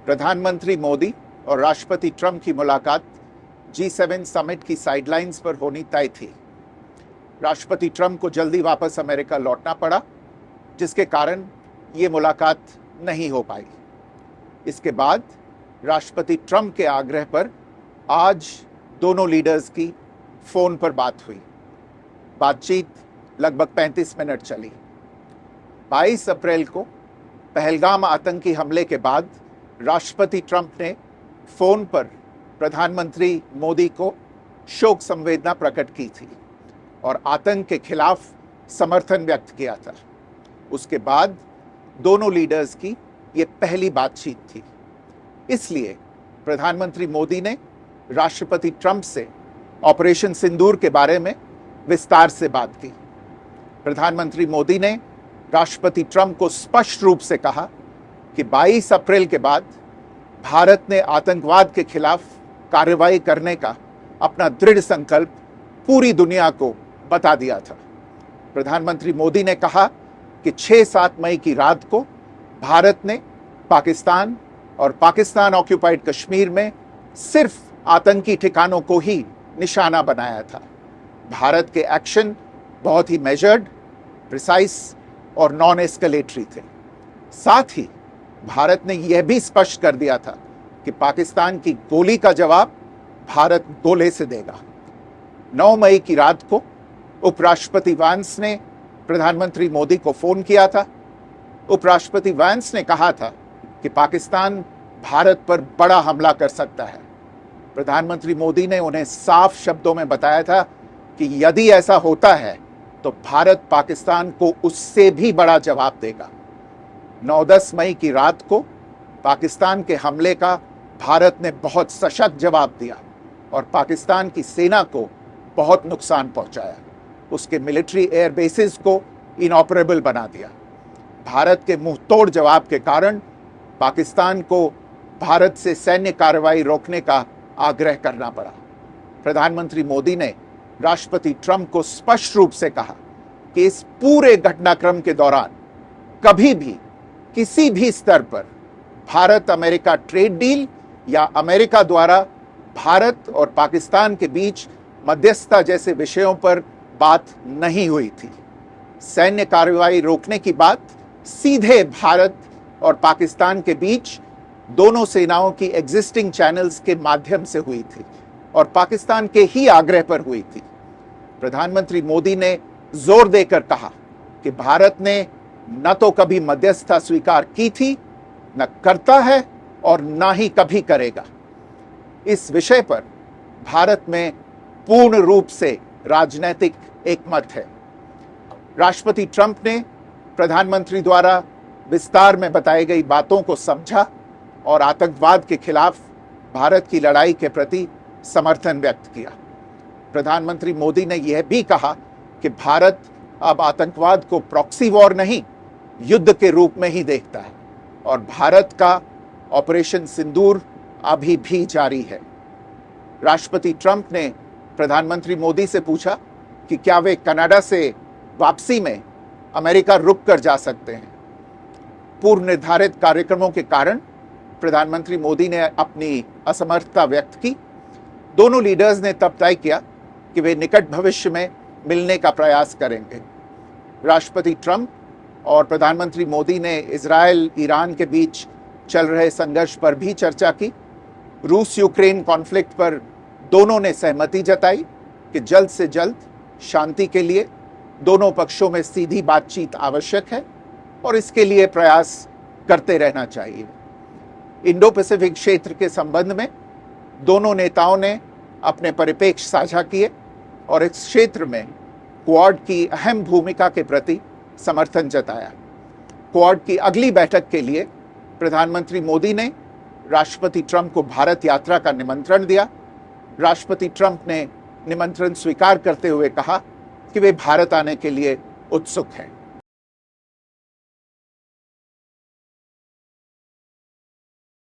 प्रधानमंत्री मोदी और राष्ट्रपति ट्रंप की मुलाकात G7 समिट की साइडलाइंस पर होनी तय थी। राष्ट्रपति ट्रंप को जल्दी वापस अमेरिका लौटना पड़ा, जिसके कारण ये मुलाकात नहीं हो पाई। इसके बाद राष्ट्रपति ट्रंप के आग्रह पर आज दोनों लीडर्स की फोन पर बात हुई। बातचीत लगभग 35 मिनट चली। 22 अप्रैल को पहलगाम आतंकी हमले के बाद राष्ट्रपति ट्रंप ने फोन पर प्रधानमंत्री मोदी को शोक संवेदना प्रकट की थी और आतंक के खिलाफ समर्थन व्यक्त किया था। उसके बाद दोनों लीडर्स की ये पहली बातचीत थी। इसलिए प्रधानमंत्री मोदी ने राष्ट्रपति ट्रंप से ऑपरेशन सिंदूर के बारे में विस्तार से बात की। प्रधानमंत्री मोदी ने राष्ट्रपति ट्रंप को स्पष्ट रूप से कहा कि 22 अप्रैल के बाद भारत ने आतंकवाद के खिलाफ कार्रवाई करने का अपना दृढ़ संकल्प पूरी दुनिया को बता दिया था। प्रधानमंत्री मोदी ने कहा कि 6-7 मई की रात को भारत ने पाकिस्तान और पाकिस्तान ऑक्यूपाइड कश्मीर में सिर्फ आतंकी ठिकानों को ही निशाना बनाया था। भारत के एक्शन बहुत ही मेजर्ड, प्रिसाइज और नॉन एस्केलेटरी थे। साथ ही भारत ने यह भी स्पष्ट कर दिया था कि पाकिस्तान की गोली का जवाब भारत गोले से देगा। 9 मई की रात को उपराष्ट्रपति वांस ने प्रधानमंत्री मोदी को फोन किया था। उपराष्ट्रपति वांस ने कहा था कि पाकिस्तान भारत पर बड़ा हमला कर सकता है। प्रधानमंत्री मोदी ने उन्हें साफ शब्दों में बताया था कि यदि ऐसा होता है तो भारत पाकिस्तान को उससे भी बड़ा जवाब देगा। 9-10 मई की रात को पाकिस्तान के हमले का भारत ने बहुत सशक्त जवाब दिया और पाकिस्तान की सेना को बहुत नुकसान पहुंचाया। उसके मिलिट्री एयर बेसिस को इनऑपरेबल बना दिया। भारत के मुंहतोड़ जवाब के कारण पाकिस्तान को भारत से सैन्य कार्रवाई रोकने का आग्रह करना पड़ा। प्रधानमंत्री मोदी ने राष्ट्रपति ट्रंप को स्पष्ट रूप से कहा कि इस पूरे घटनाक्रम के दौरान कभी भी किसी भी स्तर पर भारत अमेरिका ट्रेड डील या अमेरिका द्वारा भारत और पाकिस्तान के बीच मध्यस्थता जैसे विषयों पर बात नहीं हुई थी। सैन्य कार्रवाई रोकने की बात सीधे भारत और पाकिस्तान के बीच दोनों सेनाओं की एग्जिस्टिंग चैनल्स के माध्यम से हुई थी और पाकिस्तान के ही आग्रह पर हुई थी। प्रधानमंत्री मोदी ने जोर देकर कहा कि भारत ने न तो कभी मध्यस्थता स्वीकार की थी, न करता है और न ही कभी करेगा। इस विषय पर भारत में पूर्ण रूप से राजनीतिक एकमत है। राष्ट्रपति ट्रंप ने प्रधानमंत्री द्वारा विस्तार में बताई गई बातों को समझा और आतंकवाद के खिलाफ भारत की लड़ाई के प्रति समर्थन व्यक्त किया। प्रधानमंत्री मोदी ने यह भी कहा कि भारत अब आतंकवाद को प्रॉक्सी वॉर नहीं, युद्ध के रूप में ही देखता है और भारत का ऑपरेशन सिंदूर अभी भी जारी है। राष्ट्रपति ट्रंप ने प्रधानमंत्री मोदी से पूछा कि क्या वे कनाडा से वापसी में अमेरिका रुक कर जा सकते हैं। पूर्व निर्धारित कार्यक्रमों के कारण प्रधानमंत्री मोदी ने अपनी असमर्थता व्यक्त की। दोनों लीडर्स ने तब तय किया कि वे निकट भविष्य में मिलने का प्रयास करेंगे। राष्ट्रपति ट्रंप और प्रधानमंत्री मोदी ने इजरायल ईरान के बीच चल रहे संघर्ष पर भी चर्चा की। रूस यूक्रेन कॉन्फ्लिक्ट पर दोनों ने सहमति जताई कि जल्द से जल्द शांति के लिए दोनों पक्षों में सीधी बातचीत आवश्यक है और इसके लिए प्रयास करते रहना चाहिए। इंडो पैसिफिक क्षेत्र के संबंध में दोनों नेताओं ने अपने परिप्रेक्ष्य साझा किए और इस क्षेत्र में क्वाड की अहम भूमिका के प्रति समर्थन जताया। क्वाड की अगली बैठक के लिए प्रधानमंत्री मोदी ने राष्ट्रपति ट्रंप को भारत यात्रा का निमंत्रण दिया। राष्ट्रपति ट्रंप ने निमंत्रण स्वीकार करते हुए कहा कि वे भारत आने के लिए उत्सुक हैं।